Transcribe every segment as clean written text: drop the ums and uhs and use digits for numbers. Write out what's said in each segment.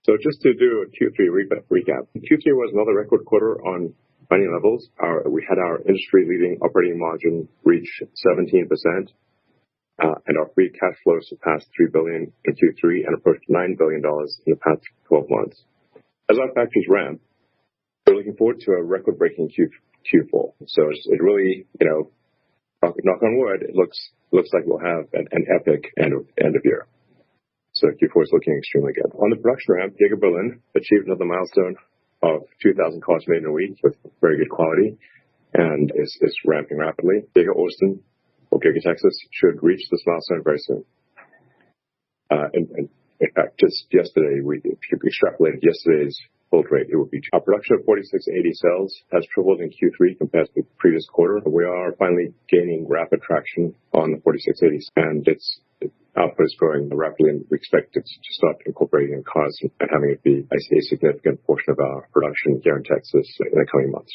So just to do a Q3 recap, Q3 was another record quarter on funding levels. We had our industry-leading operating margin reach 17%, and our free cash flow surpassed $3 billion in Q3 and approached $9 billion in the past 12 months. As our factories ramp, we're looking forward to a record-breaking Q4. So it really, knock on wood, it looks like we'll have an epic end of year. So Q4 is looking extremely good. On the production ramp, Giga Berlin achieved another milestone of 2,000 cars made in a week with very good quality and is ramping rapidly. Giga Austin or Giga Texas should reach this milestone very soon. In fact, just yesterday, if you extrapolated yesterday's build rate, it would be our production of 4680 cells has tripled in Q3 compared to the previous quarter. We are finally gaining rapid traction on the 4680s, and its output is growing rapidly, and we expect it to start incorporating in cars and having it be a significant portion of our production here in Texas in the coming months.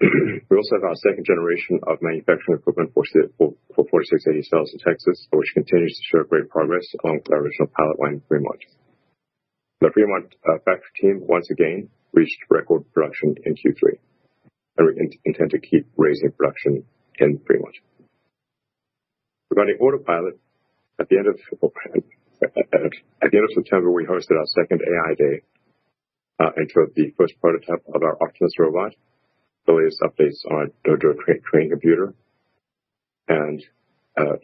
We also have our second generation of manufacturing equipment for 4680 cells in Texas, which continues to show great progress along with our original pilot line in Fremont. The Fremont factory team once again reached record production in Q3, and we intend to keep raising production in Fremont. Regarding Autopilot, at the end of September, we hosted our second AI Day and showed the first prototype of our Optimus robot, the latest updates on Dojo training computer, and a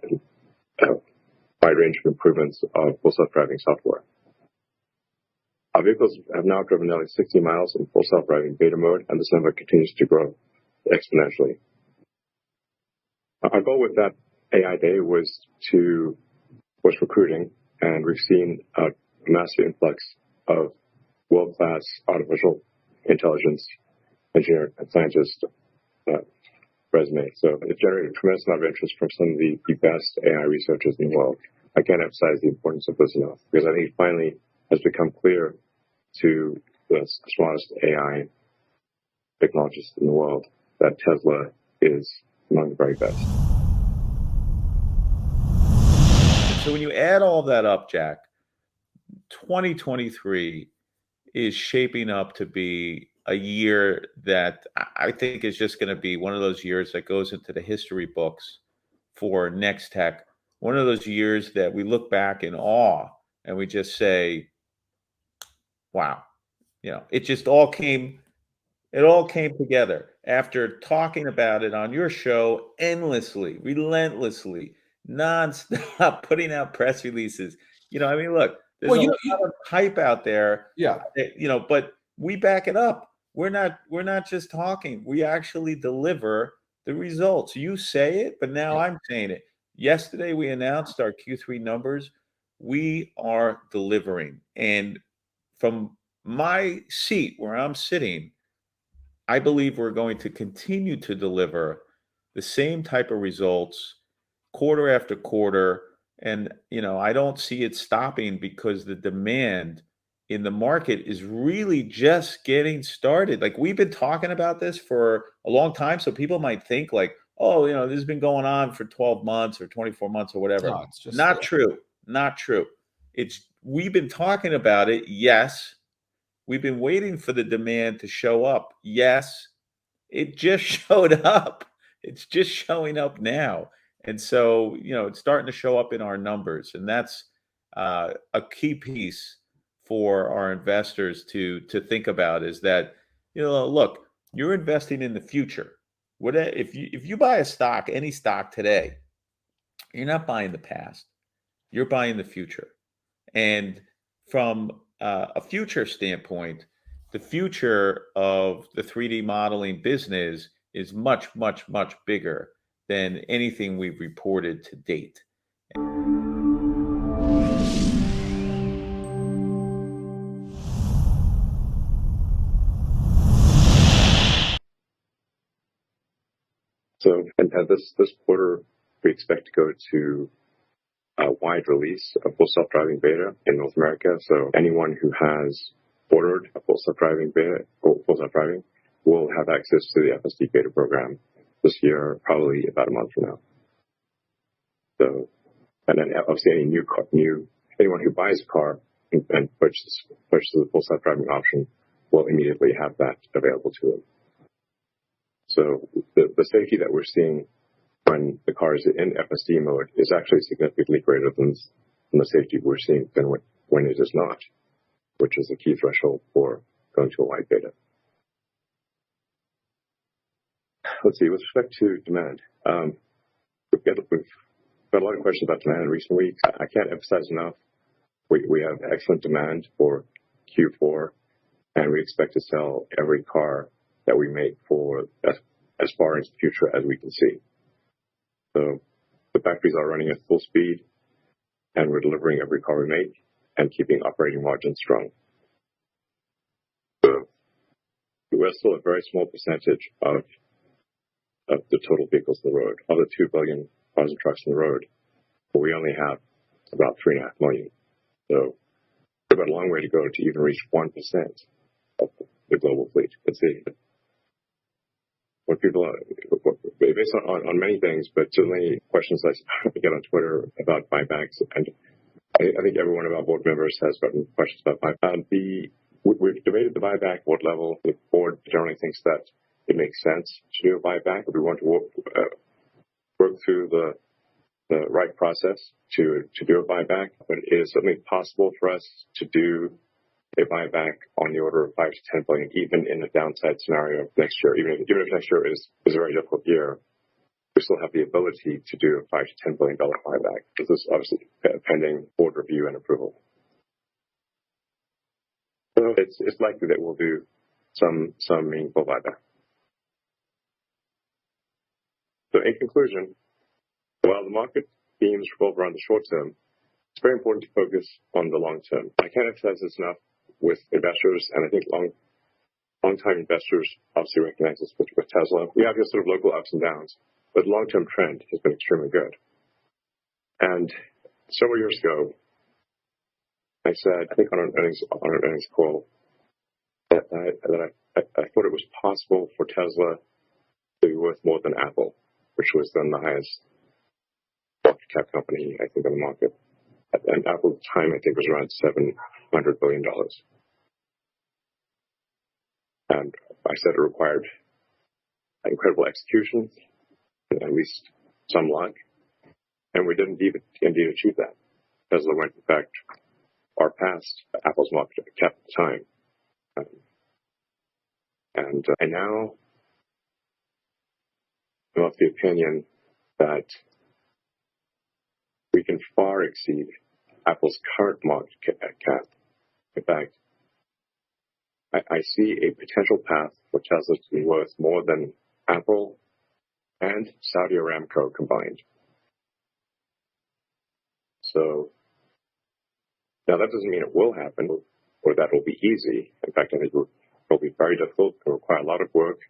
wide range of improvements of full self-driving software. Our vehicles have now driven nearly 60 miles in full self-driving beta mode, and this number continues to grow exponentially. Our goal with that AI Day was recruiting, and we've seen a massive influx of world-class artificial intelligence engineer and scientist resume. So it generated a tremendous amount of interest from some of the best AI researchers in the world. I can't emphasize the importance of this enough, because I think it finally has become clear to the smartest AI technologists in the world that Tesla is among the very best. So when you add all that up, Jack, 2023 is shaping up to be a year that I think is just going to be one of those years that goes into the history books for NexTech. One of those years that we look back in awe and we just say, wow, it just all came together after talking about it on your show endlessly, relentlessly, nonstop, putting out press releases. Look, there's a lot of hype out there. Yeah. But we back it up. We're not just talking. We actually deliver the results. You say it, but now I'm saying it. Yesterday we announced our Q3 numbers. We are delivering. And from my seat where I'm sitting, I believe we're going to continue to deliver the same type of results quarter after quarter. And, I don't see it stopping because the demand in the market is really just getting started. Like, we've been talking about this for a long time. So people might think like, oh, this has been going on for 12 months or 24 months or whatever. No, it's just not true. Not true. We've been talking about it. Yes. We've been waiting for the demand to show up. Yes. It just showed up. It's just showing up now. And so, it's starting to show up in our numbers. And that's a key piece for our investors to think about, is that, look, you're investing in the future. If you buy a stock, any stock today, you're not buying the past. You're buying the future. And from a future standpoint, the future of the 3D modeling business is much, much, much bigger than anything we've reported to date. So, and this quarter, we expect to go to a wide release of full self-driving beta in North America. So anyone who has ordered a full self-driving beta or full self-driving will have access to the FSD beta program this year, probably about a month from now. So, and then obviously any new anyone who buys a car and purchases a full self-driving option will immediately have that available to them. So the safety that we're seeing when the car is in FSD mode is actually significantly greater than the safety we're seeing than when it is not, which is the key threshold for going to a wide beta. Let's see, with respect to demand, we've got a lot of questions about demand in recent weeks. I can't emphasize enough. We have excellent demand for Q4, and we expect to sell every car that we make for as far into the future as we can see. So the factories are running at full speed, and we're delivering every car we make and keeping operating margins strong. So we're still a very small percentage of the total vehicles on the road. Of the 2 billion cars and trucks on the road, but we only have about 3.5 million. So we've got a long way to go to even reach 1% of the global fleet. Let's see. What people are, based on many things, but certainly questions I get on Twitter about buybacks, and I think every one of our board members has gotten questions about buyback. We've debated the buyback, what level. The board generally thinks that it makes sense to do a buyback. We want to work through the right process to do a buyback, but it is certainly possible for us to do a buyback on the order of 5 to 10 billion, even in a downside scenario next year. Even if next year is a very difficult year, we still have the ability to do a 5 to 10 billion dollar buyback. This is obviously pending board review and approval. So it's likely that we'll do some meaningful buyback. So in conclusion, while the market themes revolve around the short term, it's very important to focus on the long term. I can't emphasize this enough with investors, and I think long-time investors obviously recognize this with Tesla. We have your sort of local ups and downs, but the long-term trend has been extremely good. And several years ago, I said, I think on an earnings call, that I thought it was possible for Tesla to be worth more than Apple, which was then the highest market cap company, I think, on the market. And Apple at the time, I think, was around $700 billion. And I said it required incredible execution, and at least some luck. And we didn't indeed achieve that. Tesla went, in fact, far past Apple's market cap at the time. And now I'm of the opinion that we can far exceed Apple's current market cap. In fact, I see a potential path for Tesla to be worth more than Apple and Saudi Aramco combined. So now that doesn't mean it will happen or that will be easy. In fact, I think it will be very difficult. It will require a lot of work,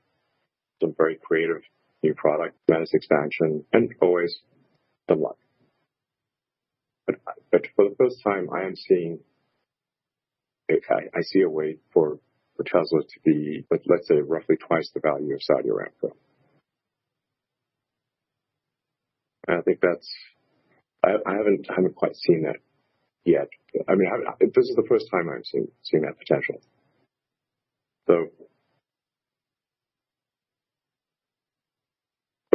some very creative new product, Mentis expansion, and always some luck. But for the first time, I am seeing, I see a way for Tesla to be, let's say, roughly twice the value of Saudi Aramco. And I think that's, I haven't quite seen that yet. I mean, this is the first time I'm seeing that potential. So,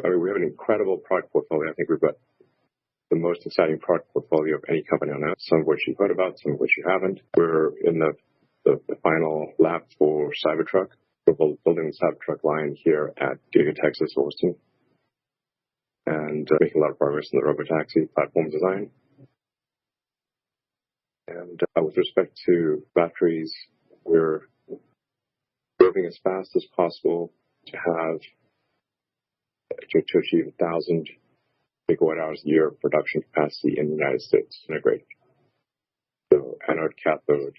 I mean, we have an incredible product portfolio. I think we've got the most exciting product portfolio of any company on earth, some of which you've heard about, some of which you haven't. We're in the final lap for Cybertruck. We're building the Cybertruck line here at Giga Texas, Austin, and making a lot of progress in the robotaxi platform design. And with respect to batteries, we're moving as fast as possible to achieve 1,000 gigawatt hours a year of production capacity in the United States integrated. So anode, cathode,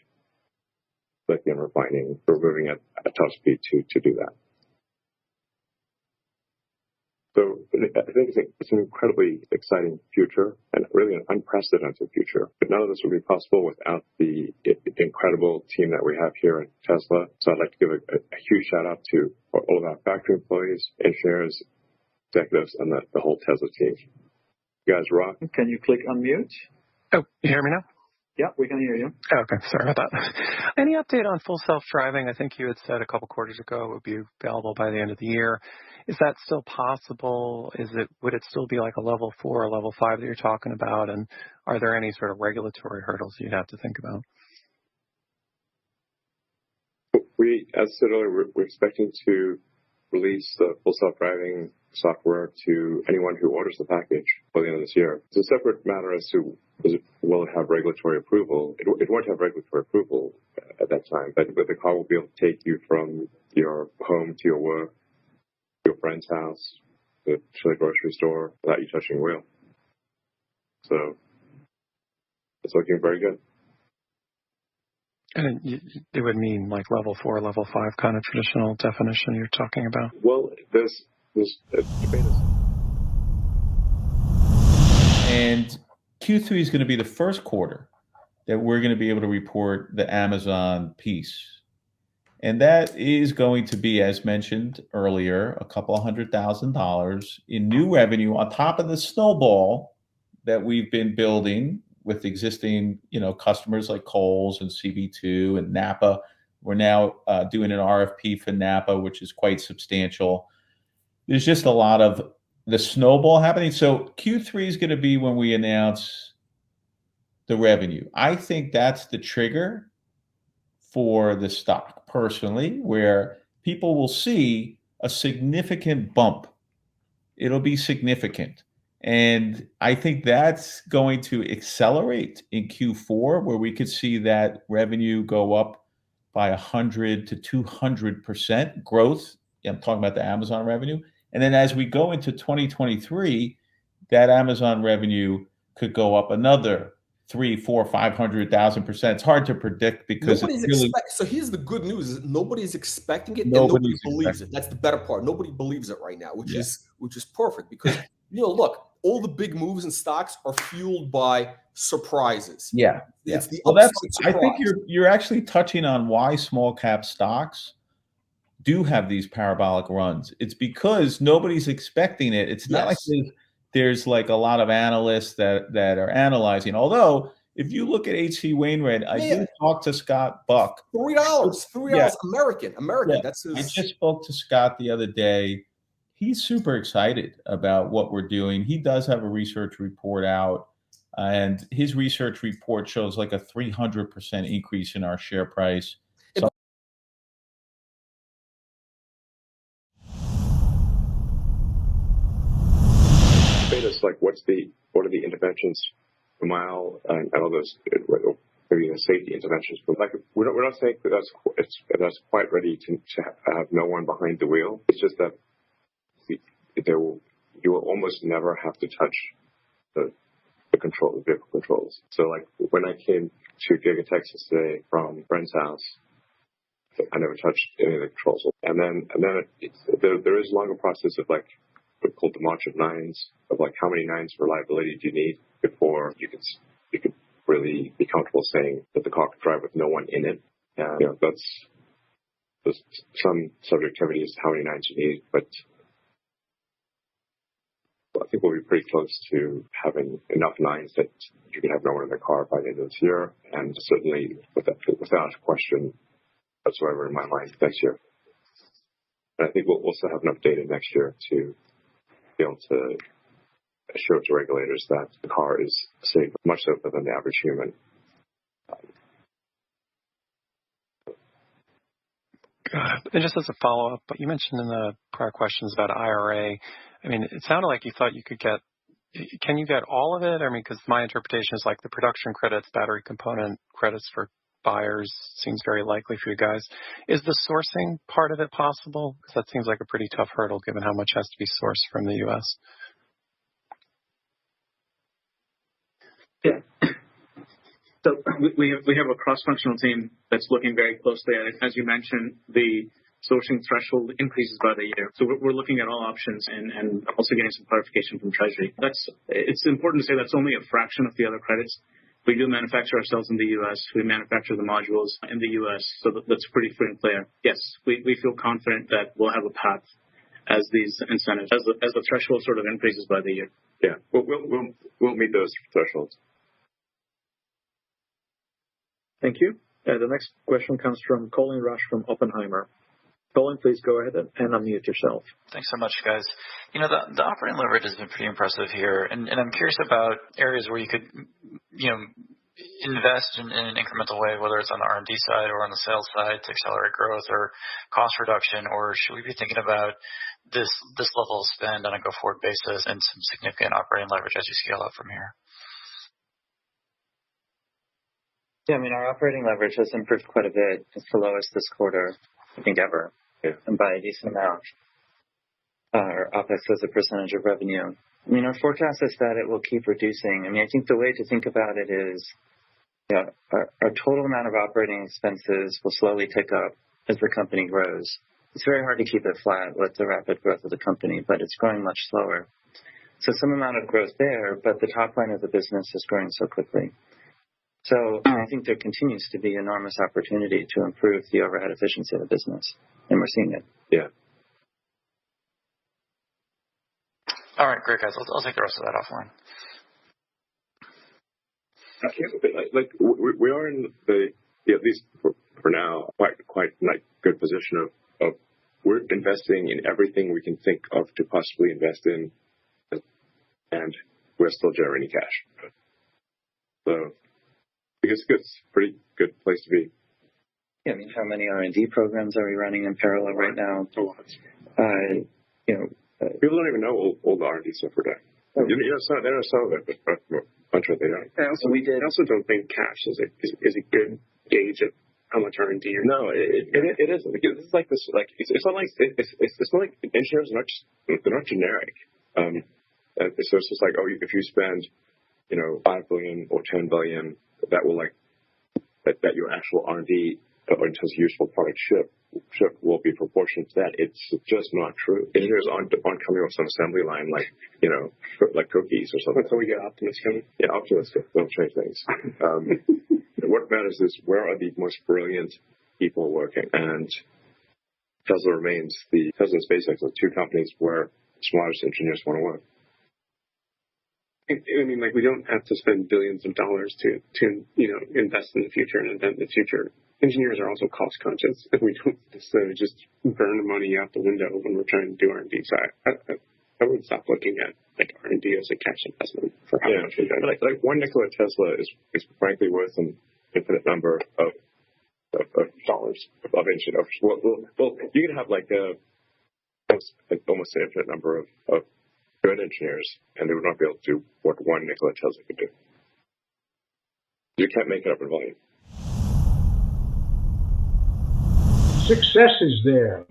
lithium refining, we're moving at top speed to do that. So I think it's an incredibly exciting future and really an unprecedented future. But none of this would be possible without the incredible team that we have here at Tesla. So I'd like to give a huge shout out to all of our factory employees, engineers, executives, and the whole Tesla team. You guys rock. Can you click unmute? Oh, you hear me now? Yeah, we can hear you. Okay, sorry about that. Any update on full self-driving? I think you had said a couple quarters ago it would be available by the end of the year. Is that still possible? Would it still be like a level 4 or level 5 that you're talking about? And are there any sort of regulatory hurdles you'd have to think about? As I said earlier, we're expecting to release the full self-driving software to anyone who orders the package by the end of this year. It's a separate matter as to will it have regulatory approval. It won't have regulatory approval at that time, but the car will be able to take you from your home to your work, your friend's house, to the grocery store without you touching the wheel. So it's looking very good. And it would mean like level 4, level 5 kind of traditional definition you're talking about? Well, there's a debate. And Q3 is going to be the first quarter that we're going to be able to report the Amazon piece. And that is going to be, as mentioned earlier, a couple $100,000 in new revenue on top of the snowball that we've been building with existing, customers like Kohl's and CB2 and Napa. We're now doing an RFP for Napa, which is quite substantial. There's just a lot of the snowball happening. So Q3 is going to be when we announce the revenue. I think that's the trigger for the stock personally, where people will see a significant bump. It'll be significant. And I think that's going to accelerate in Q4, where we could see that revenue go up by 100 to 200% growth. I'm talking about the Amazon revenue. And then as we go into 2023, that Amazon revenue could go up another 300, 400, 500,000%. It's hard to predict because so here's the good news: is nobody's expecting it, and Nobody's nobody believes it. That's the better part. Nobody believes it right now, which is perfect because look, all the big moves in stocks are fueled by surprises. Yeah, it's the well, upside surprise. I think you're actually touching on why small cap stocks do have these parabolic runs. It's because nobody's expecting it. It's not like there's like a lot of analysts that are analyzing. Although, if you look at H.C. Wainwright, I did talk to Scott Buck. $3 American. Yeah. That's his. I just spoke to Scott the other day. He's super excited about what we're doing. He does have a research report out, and his research report shows like a 300% increase in our share price. Like what are the interventions per mile and all those, maybe the safety interventions, but like we're not saying that's quite ready to have no one behind the wheel. It's just that you will almost never have to touch the vehicle controls. So like when I came to Giga Texas today from a friend's house, I never touched any of the controls, and then there is a longer process of like what's called the March of Nines, of like how many nines of reliability do you need before you could really be comfortable saying that the car can drive with no one in it. There's some subjectivity as to how many nines you need, but I think we'll be pretty close to having enough nines that you can have no one in the car by the end of this year, and certainly without question whatsoever in my mind next year. And I think we'll also have enough data next year to be able to show to regulators that the car is safe, much safer than the average human. Got it. And just as a follow-up, you mentioned in the prior questions about IRA, I mean, it sounded like you thought you could can you get all of it? I mean, because my interpretation is like the production credits, battery component credits for buyers seems very likely for you guys. Is the sourcing part of it possible? Because that seems like a pretty tough hurdle given how much has to be sourced from the U.S. Yeah. So we have a cross-functional team that's looking very closely at it. As you mentioned, the sourcing threshold increases by the year. So we're looking at all options and also getting some clarification from Treasury. It's important to say that's only a fraction of the other credits. We do manufacture ourselves in the U.S. We manufacture the modules in the U.S. So that's pretty free and clear. Yes, we feel confident that we'll have a path as these incentives, as the threshold sort of increases by the year. Yeah, we'll meet those thresholds. Thank you. The next question comes from Colin Rush from Oppenheimer. Colin, please go ahead and unmute yourself. Thanks so much, guys. You know, the operating leverage has been pretty impressive here, and I'm curious about areas where you could, invest in an incremental way, whether it's on the R&D side or on the sales side to accelerate growth or cost reduction, or should we be thinking about this level of spend on a go-forward basis and some significant operating leverage as you scale up from here? Yeah, I mean, our operating leverage has improved quite a bit. It's the lowest this quarter, I think, ever, and by a decent amount. Our OPEX as a percentage of revenue. I mean, our forecast is that it will keep reducing. I mean, I think the way to think about it is, our total amount of operating expenses will slowly tick up as the company grows. It's very hard to keep it flat with the rapid growth of the company, but it's growing much slower. So some amount of growth there, but the top line of the business is growing so quickly. So I think there continues to be enormous opportunity to improve the overhead efficiency of the business, and we're seeing it. Yeah. All right, great, guys. I'll take the rest of that offline. Like we are in the, at least for now, quite like good position of we're investing in everything we can think of to possibly invest in, and we're still generating cash. So I guess it's a pretty good place to be. Yeah, I mean, how many R&D programs are we running in parallel right now? People don't even know all the R&D stuff we're doing. They know some of it, but a bunch of it they don't. I also don't think cash is a good gauge of how much R&D you're doing. No, it isn't. This is like this. Like it's not like engineers are they're not generic. So it's just like, if you spend, $5 billion or $10 billion, that will that your actual R&D or in terms of useful product ship will be proportional to that. It's just not true. Engineers aren't coming off some assembly line like cookies or something. Until we get Optimus coming. Yeah, Optimus don't change things. What matters is where are the most brilliant people working, and Tesla remains Tesla and SpaceX are two companies where the smartest engineers want to work. I mean, we don't have to spend billions of dollars to invest in the future and invent the future. Engineers are also cost conscious, and we don't necessarily just burn money out the window when we're trying to do R&D. So I would stop looking at R&D as a cash investment for how much we do. Like one Nikola Tesla is frankly worth an infinite number of dollars of engineers. Well, you can have almost an infinite number of good engineers, and they would not be able to do what one Nikola Tesla could do. You can't make it up in volume. Success is there.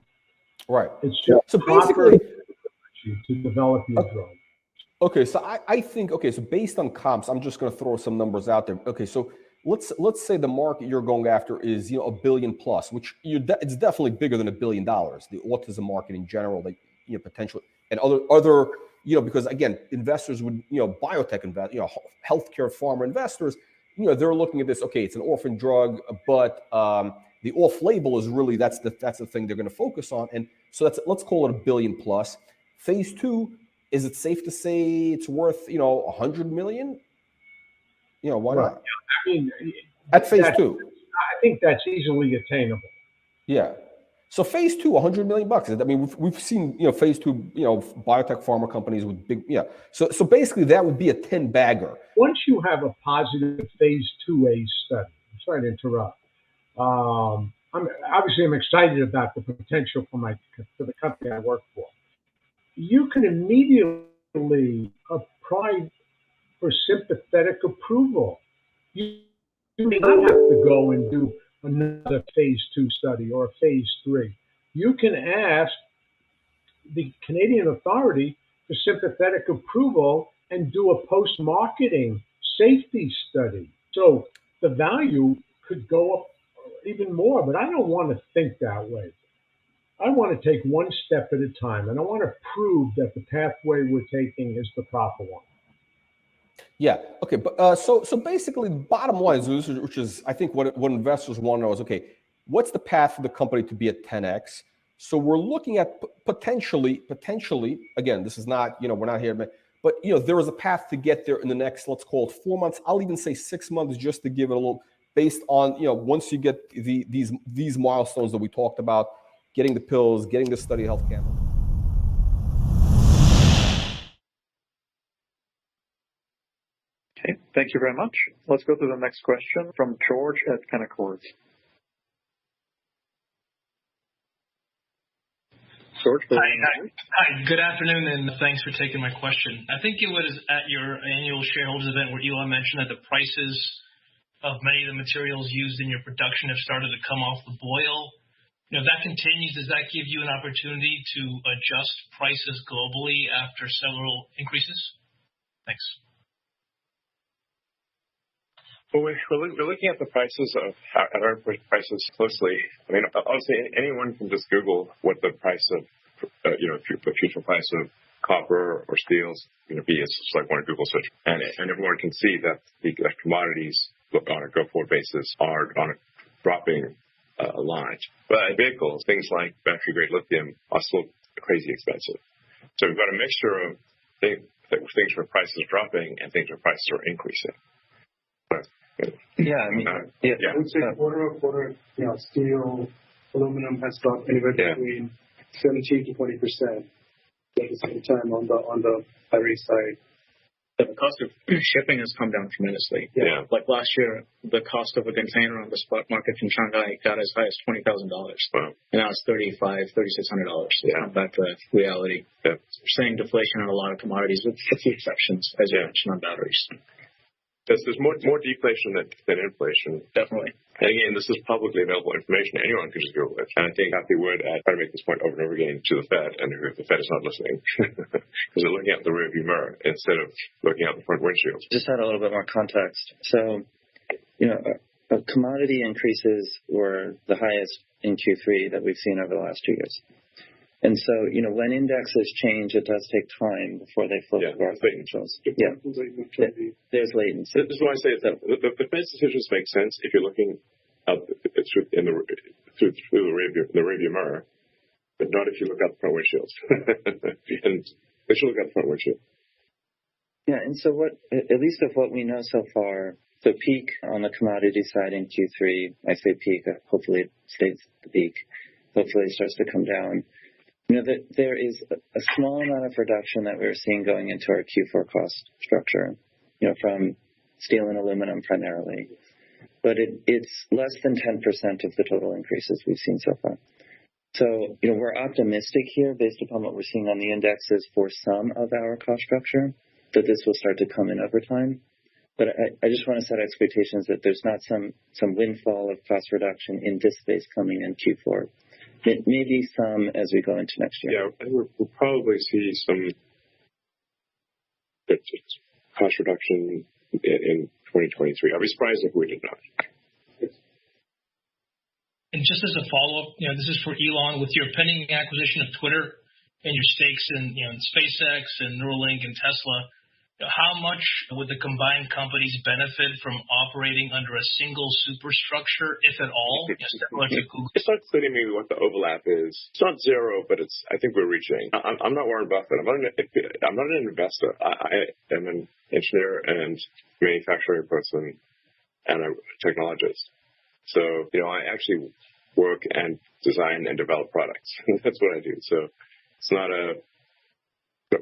Right. It's just so basically to develop your drug. Okay, so I think, so based on comps, I'm just going to throw some numbers out there. Okay, so let's say the market you're going after is $1 billion plus, which it's definitely bigger than $1 billion. The autism market in general, potentially, and other because again, investors would biotech invest, healthcare pharma investors, they're looking at this. Okay, it's an orphan drug, but the off-label is really that's the thing they're going to focus on, and so let's call it $1 billion plus. Phase 2, is it safe to say it's worth $100 million? Why not? I mean, at phase 2, I think that's easily attainable. Yeah. So phase 2, $100 million. I mean, we've seen phase 2 biotech pharma companies with big So basically, that would be a TenBagger. Once you have a positive phase 2A study, I'm sorry to interrupt. I'm excited about the potential for the company I work for. You can immediately apply for sympathetic approval. You may not have to go and do another phase 2 study or a phase 3. You can ask the Canadian authority for sympathetic approval and do a post-marketing safety study. So the value could go up even more, but I don't want to think that way. I want to take one step at a time, and I want to prove that the pathway we're taking is the proper one. Yeah. Okay. But so basically, the bottom line is, which is I think what investors want to know is, okay, what's the path for the company to be at 10x? So we're looking at potentially. Again, this is not we're not here, but there is a path to get there in the next, let's call it 4 months. I'll even say 6 months, just to give it a little based on, once you get these milestones that we talked about, getting the pills, getting the study health camera. Okay, thank you very much. Let's go to the next question from George at Canaccord. George, hi, good afternoon, and thanks for taking my question. I think it was at your annual shareholders event where Elon mentioned that the prices of many of the materials used in your production have started to come off the boil. If that continues, does that give you an opportunity to adjust prices globally after several increases? Thanks. Well, we're looking at the prices of our prices closely. I mean, obviously, anyone can just Google what the price of, the future price of copper or steels be. It's just like one Google search, and everyone can see that the commodities on a go-forward basis are on a dropping line. But vehicles, things like battery-grade lithium, are still crazy expensive. So we've got a mixture of things where prices are dropping and things where prices are increasing. Yeah, I mean, I would say quarter-over-quarter, steel, aluminum has dropped anywhere between 17 to 20%. At the same time, on the iron side, the cost of shipping has come down tremendously. Yeah. Like last year, the cost of a container on the spot market from Shanghai got as high as $20,000. Wow. And now it's $3,500, $3,600. Yeah. Back to reality. Yeah. We're seeing deflation on a lot of commodities, with a few exceptions, as you mentioned, on batteries. There's more deflation than inflation. Definitely. And again, this is publicly available information. Anyone can just Google it. And I think Kathy would try to make this point over and over again to the Fed, and the Fed is not listening because they're looking out the rearview mirror instead of looking out the front windshield. Just add a little bit more context. So, commodity increases were the highest in Q3 that we've seen over the last 2 years. And so, when indexes change, it does take time before they flow through our financials. Yeah. There's latency. This is why I say the Fed's decisions make sense if you're looking out through the rearview mirror, but not if you look out the front windshield. And they should look out the front windshield. Yeah, and so at least of what we know so far, the peak on the commodity side in Q3, I say peak, hopefully it stays the peak. Hopefully it starts to come down. That there is a small amount of reduction that we're seeing going into our Q4 cost structure, from steel and aluminum primarily. But it's less than 10% of the total increases we've seen so far. So, we're optimistic here based upon what we're seeing on the indexes for some of our cost structure, that this will start to come in over time. But I just want to set expectations that there's not some windfall of cost reduction in this space coming in Q4. Maybe some as we go into next year. Yeah, and we'll probably see some cost reduction in 2023. I'd be surprised if we did not. And just as a follow-up, this is for Elon, with your pending acquisition of Twitter and your stakes in SpaceX and Neuralink and Tesla, how much would the combined companies benefit from operating under a single superstructure, if at all? It's not clear to me what the overlap is. It's not zero, but I think we're reaching. I'm not Warren Buffett. I'm not an investor. I am an engineer and manufacturing person and a technologist. So, I actually work and design and develop products. That's what I do. So it's not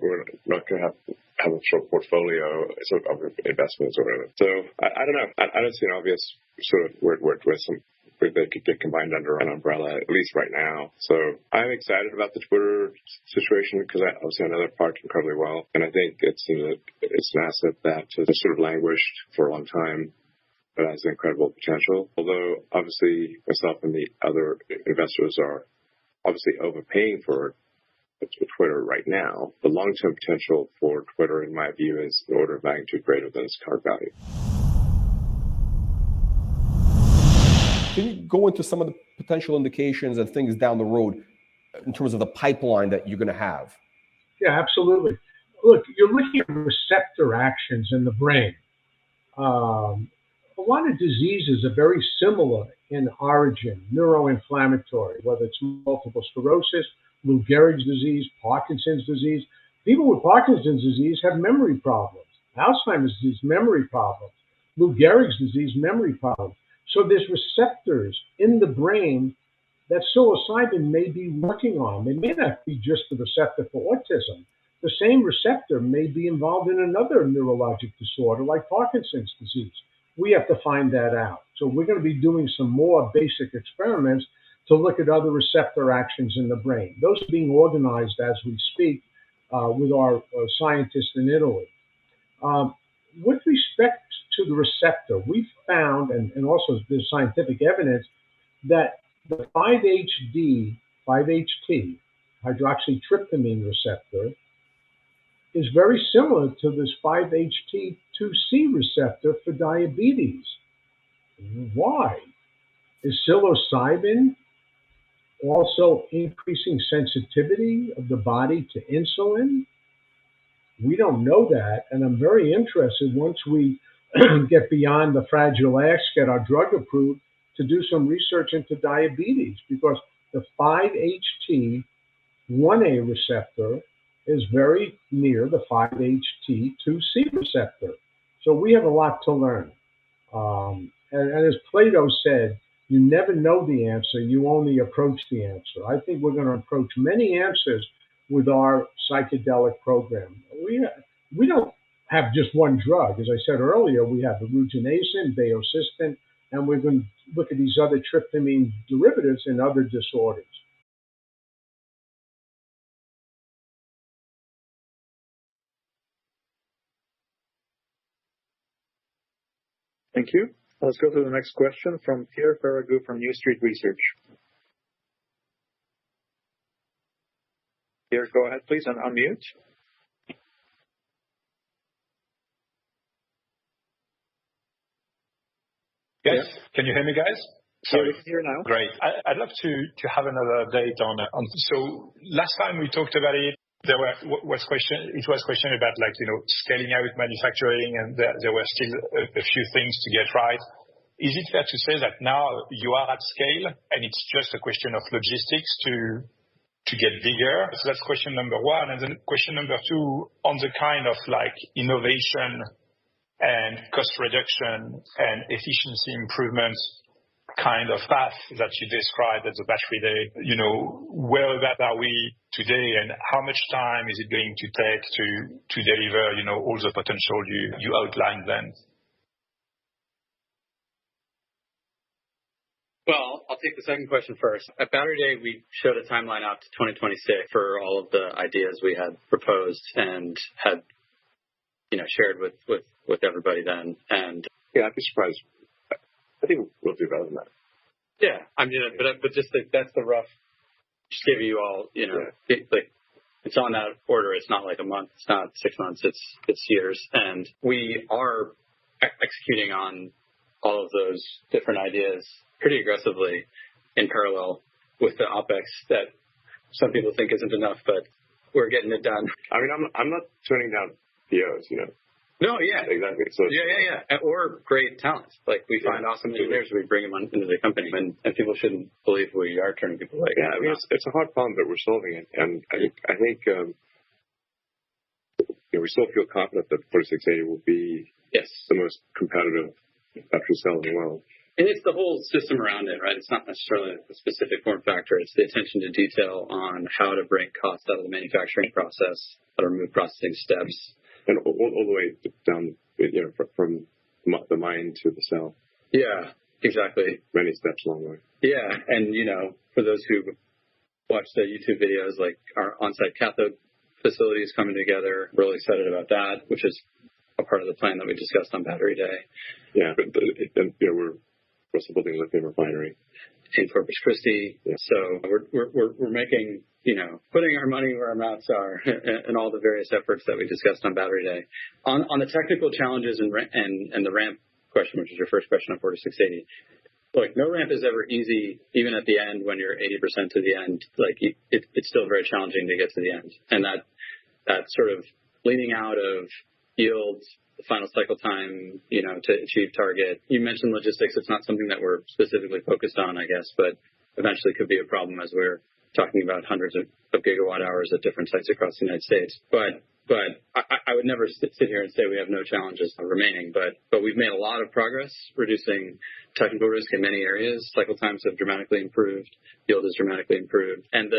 we're not going to have a short portfolio of investments or whatever. So I don't know. I don't see an obvious sort of where they could get combined under an umbrella, at least right now. So I'm excited about the Twitter situation because obviously I know that product incredibly well, and I think it's an asset that has sort of languished for a long time, but has incredible potential. Although obviously myself and the other investors are obviously overpaying for Twitter right now, the long-term potential for Twitter, in my view, is an order of magnitude greater than its current value. Can you go into some of the potential indications and things down the road in terms of the pipeline that you're going to have? Yeah, absolutely. Look, you're looking at receptor actions in the brain. A lot of diseases are very similar in origin, neuroinflammatory, whether it's multiple sclerosis, Lou Gehrig's disease, Parkinson's disease. People with Parkinson's disease have memory problems. Alzheimer's disease, memory problems. Lou Gehrig's disease, memory problems. So there's receptors in the brain that psilocybin may be working on. It may not be just the receptor for autism. The same receptor may be involved in another neurologic disorder like Parkinson's disease. We have to find that out. So we're going to be doing some more basic experiments to look at other receptor actions in the brain. Those are being organized as we speak with our scientists in Italy. With respect to the receptor, we've found, and also there's scientific evidence, that the 5-HT, hydroxytryptamine receptor, is very similar to this 5-HT2C receptor for diabetes. Why? Is psilocybin also increasing sensitivity of the body to insulin? We don't know that, and I'm very interested once we get beyond the Fragile X, get our drug approved, to do some research into diabetes, because the 5-HT1A receptor is very near the 5-HT2C receptor. So we have a lot to learn. And as Plato said, you never know the answer, you only approach the answer. I think we're going to approach many answers with our psychedelic program. We don't have just one drug. As I said earlier, we have arugination, baeocystin, and we're going to look at these other tryptamine derivatives in other disorders. Thank you. Let's go to the next question from Pierre Ferragu from New Street Research. Pierre, go ahead, please, and unmute. Yes, can you hear me, guys? Sorry, we can hear now. Great. I'd love to have another update on. So last time we talked about it, it was question about scaling out manufacturing, and there were still a few things to get right. Is it fair to say that now you are at scale and it's just a question of logistics to get bigger? So that's question number one. And then question number two, on the kind of innovation and cost reduction and efficiency improvements kind of path that you described at the Battery Day, where are we today, and how much time is it going to take to deliver, all the potential you outlined then? Well, I'll take the second question first. At Battery Day, we showed a timeline out to 2026 for all of the ideas we had proposed and had, shared with everybody then. And yeah, I'd be surprised. I think we'll do better than that. Yeah, but just that's the rough. Just give you all, it's on that order. It's not like a month. It's not 6 months. It's years, and we are executing on all of those different ideas pretty aggressively in parallel with the OpEx that some people think isn't enough, but we're getting it done. I mean, I'm not turning down POs, No, yeah. Exactly. So yeah. Or great talent. We find awesome engineers, we bring them into the company, and people shouldn't believe we are turning people away. Yeah, I mean, it's a hard problem, but we're solving it. And I think we still feel confident that 4680 will be the most competitive battery cell in the world. And it's the whole system around it, right? It's not necessarily a specific form factor. It's the attention to detail on how to break costs out of the manufacturing process, how to remove processing steps. And all the way down, from the mine to the cell. Yeah, exactly. Many steps along the way. Yeah, and, for those who watch the YouTube videos, our on-site cathode facility is coming together. Really excited about that, which is a part of the plan that we discussed on Battery Day. Yeah, but we're also building a lithium refinery in Corpus Christi. Yeah. So we're making, putting our money where our mouths are and all the various efforts that we discussed on Battery Day. On the technical challenges and the ramp question, which is your first question on 4680. Look, no ramp is ever easy, even at the end when you're 80% to the end. It's still very challenging to get to the end. And that sort of leaning out of yields, the final cycle time, to achieve target. You mentioned logistics. It's not something that we're specifically focused on, I guess, but eventually could be a problem as we're talking about hundreds of gigawatt hours at different sites across the United States. But But I would never sit here and say we have no challenges remaining. But we've made a lot of progress reducing technical risk in many areas. Cycle times have dramatically improved. Yield has dramatically improved. And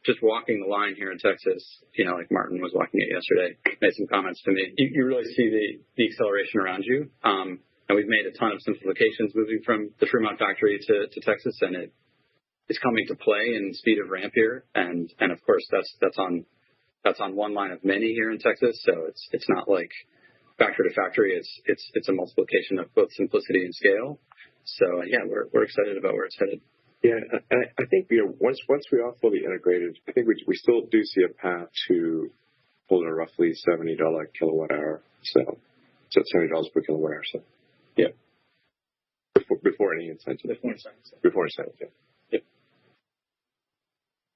just walking the line here in Texas, like Martin was walking it yesterday, made some comments to me. You really see the acceleration around you. And we've made a ton of simplifications moving from the Fremont factory to Texas, and it's coming to play in speed of ramp here. And of course that's on one line of many here in Texas. So it's not like factory to factory. It's a multiplication of both simplicity and scale. So yeah, we're excited about where it's headed. Yeah, and I think once we are fully integrated, I think we still do see a path to pull a roughly $70 kilowatt hour sale. So $70 per kilowatt hour sale. Yeah. Before any incentive. Before incentive. Yeah. Yeah.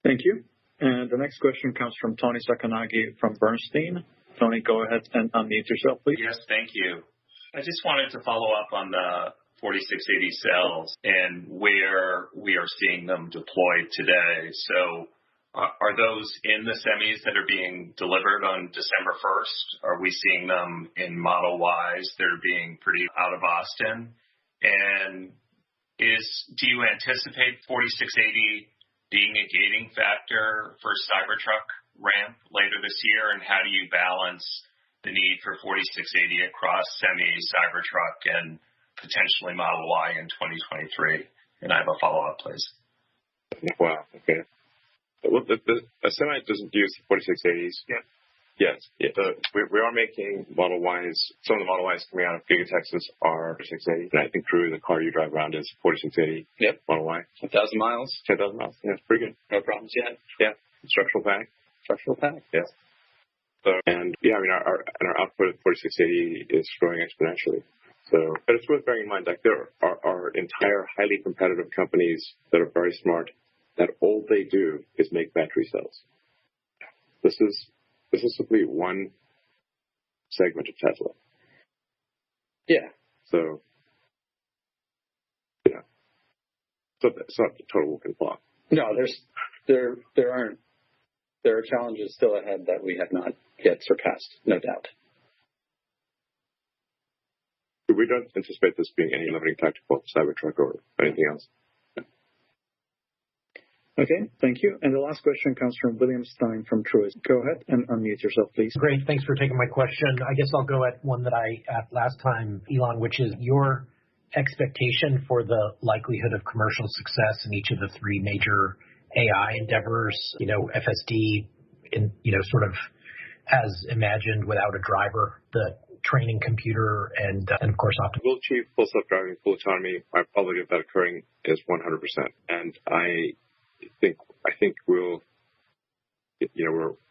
Thank you. And the next question comes from Tony Sacconaghi from Bernstein. Tony, go ahead and unmute yourself, please. Yes, thank you. I just wanted to follow up on the 4680 cells and where we are seeing them deployed today. So are those in the semis that are being delivered on December 1st? Are we seeing them in Model Ys that are being produced out of Austin? And do you anticipate 4680 being a gating factor for Cybertruck ramp later this year? And how do you balance the need for 4680 across semi, Cybertruck, and potentially Model Y in 2023? And I have a follow-up, please. Wow. Okay. Well, a semi doesn't use 4680s. Yeah. Yes. Yeah. We are making Model Ys. Some of the Model Ys coming out of Giga Texas are 4680. And I think Drew, the car you drive around is 4680. Yep. Model Y. 10,000 miles. 10,000 miles. Yeah, it's pretty good. No problems yet. Yeah. Structural pack. Yes. So, and yeah, I mean, our output of 4680 is growing exponentially. So, but it's worth bearing in mind, like there are entire highly competitive companies that are very smart that all they do is make battery cells. This is simply one segment of Tesla. Yeah. So, yeah. So it's not a total walk and talk. No, there are challenges still ahead that we have not yet surpassed, no doubt. We don't anticipate this being any limiting factor for Cybertruck or anything else. Okay, thank you. And the last question comes from William Stein from Truist. Go ahead and unmute yourself, please. Great. Thanks for taking my question. I guess I'll go at one that I asked last time, Elon, which is your expectation for the likelihood of commercial success in each of the three major AI endeavors, FSD, sort of as imagined without a driver, the training computer, and of course, We'll achieve full self-driving, full autonomy. My probability of that occurring is 100%. And I think we're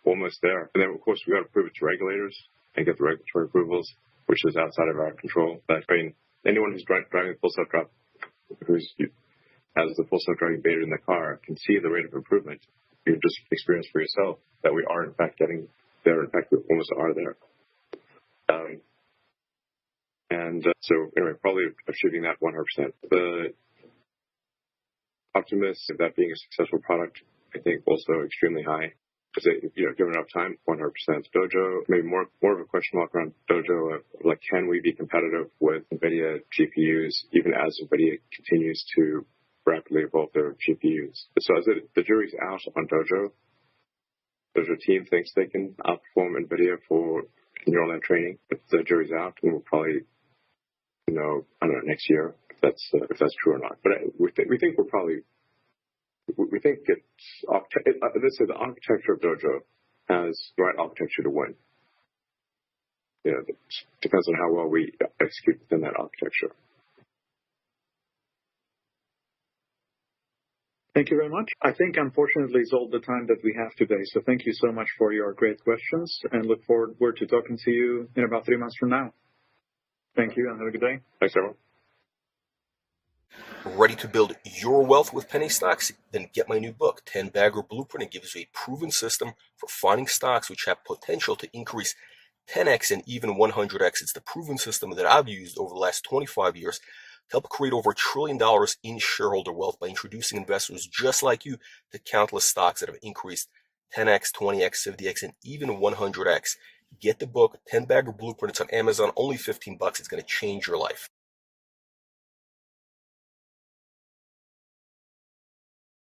almost there. And then, of course, we got to prove it to regulators and get the regulatory approvals, which is outside of our control. But I mean, anyone who's driving full self-drive, has the full self-driving beta in the car, can see the rate of improvement. You just experience for yourself that we are in fact getting there. In fact, we almost are there. So anyway, probably achieving that 100%. The optimism of that being a successful product, I think, also extremely high. Because given enough time, 100%. Dojo, maybe more of a question mark around Dojo. Like, can we be competitive with NVIDIA GPUs even as NVIDIA continues to rapidly evolve their GPUs? So as the jury's out on Dojo. Dojo team thinks they can outperform NVIDIA for neural net training, but the jury's out, and we'll probably next year if that's true or not. But we think it's the architecture of Dojo has the right architecture to win. It depends on how well we execute within that architecture. Thank you very much. I think, unfortunately, it's all the time that we have today. So thank you so much for your great questions, and look forward to talking to you in about 3 months from now. Thank you, and have a good day. Thanks, everyone. Ready to build your wealth with penny stocks? Then get my new book, TenBagger Blueprint. It gives you a proven system for finding stocks which have potential to increase 10x and even 100x. It's the proven system that I've used over the last 25 years to help create over $1 trillion in shareholder wealth by introducing investors just like you to countless stocks that have increased 10x, 20x, 50x, and even 100x. Get the book, TenBagger Blueprint. It's on Amazon, only $15. It's going to change your life.